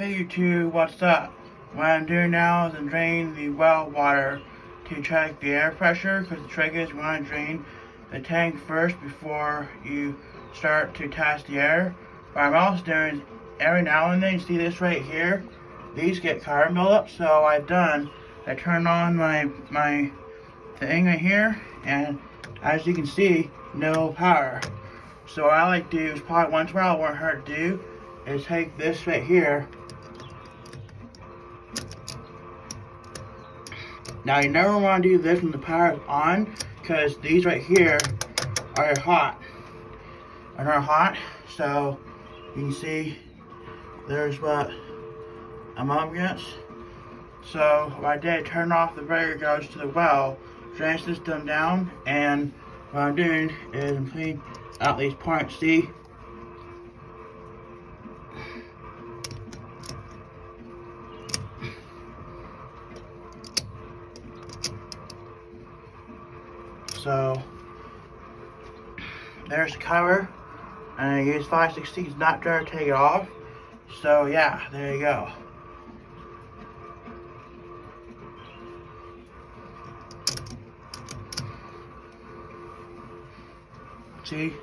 Hey YouTube, what's up? What I'm doing now is I'm draining the well water to check the air pressure, because the trick is you want to drain the tank first before you start to test the air. What I'm also doing is every now and then, you see this right here, these get carbon buildup. So I turned on my thing right here, and as you can see, no power. So what I like to do is probably once in a while, what hurt to do is take this right here. Now you never want to do this when the power is on, because these right here are hot. So you can see there's what I'm up against. So what I did, turn off the breaker, goes to the well, drain the system down, and what I'm doing is I'm cleaning out these points. See? So there's the cover, and I use 5/16 knot dryer to take it off. So yeah, there you go. See?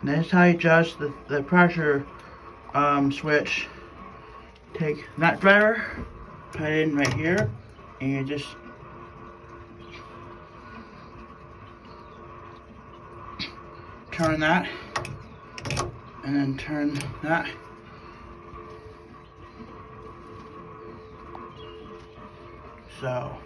And this is how you adjust the pressure switch. Take nut driver, put it in right here, and you just turn that, and then turn that. So